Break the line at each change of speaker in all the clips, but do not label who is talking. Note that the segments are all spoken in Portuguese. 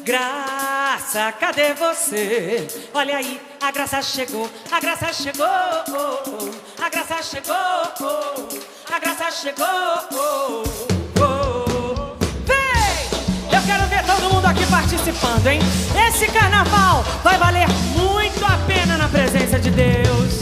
Graça, cadê você? Olha aí, a graça chegou, a graça chegou, a graça chegou, a graça chegou. Vem! Eu quero ver todo mundo aqui participando, hein? Esse carnaval vai valer muito a pena na presença de Deus.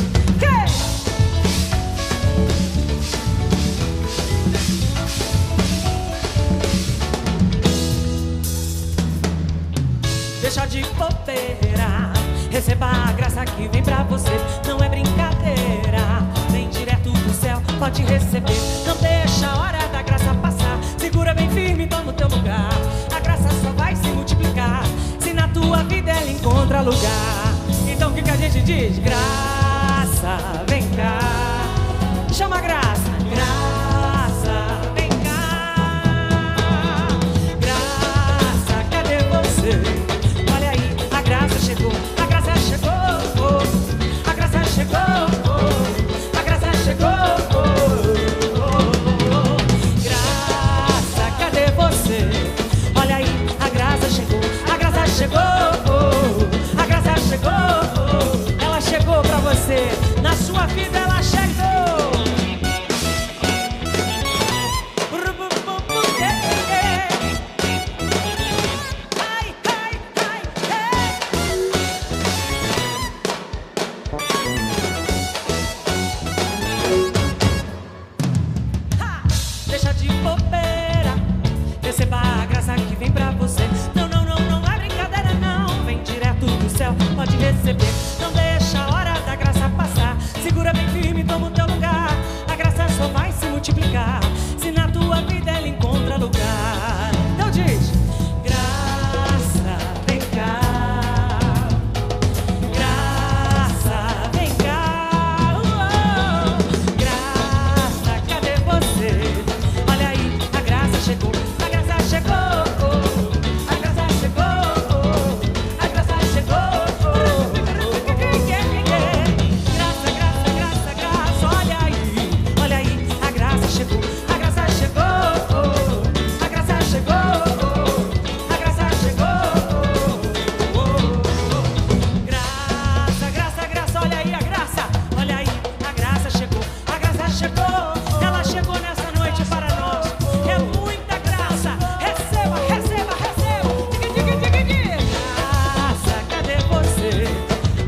Deixa de bobeira, receba a graça que vem pra você. Não é brincadeira, vem direto do céu, pode receber. Não deixa a hora da graça passar. Segura bem firme, toma o teu lugar. A graça só vai se multiplicar se na tua vida ela encontra lugar. Então o que a gente diz? Graça, vem cá. Chama a graça. Graça, vem cá. Graça, cadê você? A graça chegou, a graça chegou, a graça chegou, a graça chegou. Graça, cadê você? Olha aí, a graça chegou, a graça chegou, a graça chegou. Ela chegou pra você, na sua vida ela chegou. Deixa de bobeira, receba a graça que vem pra você. Não é brincadeira não, vem direto do céu, pode receber. Não deixa a hora da graça passar. Segura bem firme, toma o teu lugar. A graça só vai se multiplicar se na tua vida ela encontra lugar. Então diz: graça, vem cá. Graça, vem cá. Graça, cadê você? Olha aí, a graça chegou, a graça chegou, a graça chegou, a graça chegou. Graça, graça, graça, graça, olha aí, a graça chegou, a graça chegou, a graça chegou, a graça chegou. Graça, graça, graça, olha aí a graça, olha aí, a graça chegou, a graça chegou. Ela chegou nessa noite para nós. É muita graça. Receba, receba, receba. Diga, diga, diga, diga. Graça, cadê você?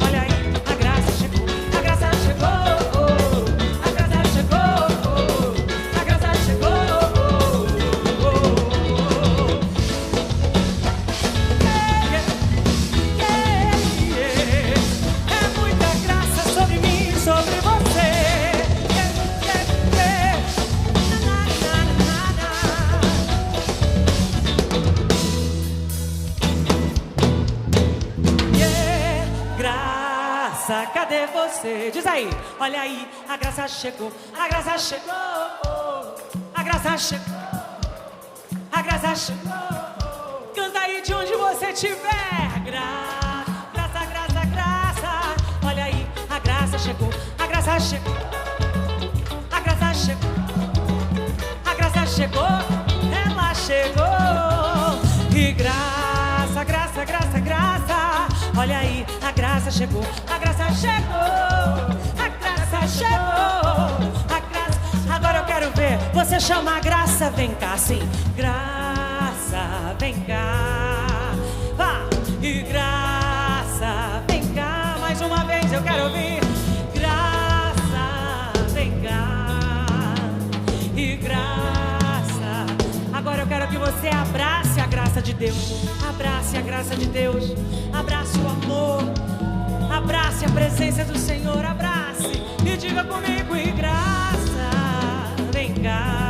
Olha aí, a graça chegou. A graça chegou. A graça chegou. A graça chegou. É muita graça sobre mim, sobre você. Graça, cadê você? Diz aí, olha aí, a graça chegou, a graça chegou, a graça chegou, a graça chegou. Canta aí de onde você estiver. Graça, graça, graça, olha aí, a graça chegou, a graça chegou, a graça chegou, a graça chegou, ela chegou. E graça, graça, graça, graça, olha aí, a graça chegou, a graça chegou, a graça chegou, a graça. Agora eu quero ver você chamar a graça, vem cá, sim. Graça, vem cá, vá. E graça, vem cá, mais uma vez eu quero ouvir. Graça, vem cá. E graça. Agora eu quero que você abrace a graça de Deus. Abrace a graça de Deus. Abrace o amor. Abrace a presença do Senhor. Abrace e diga comigo: e graça, vem cá.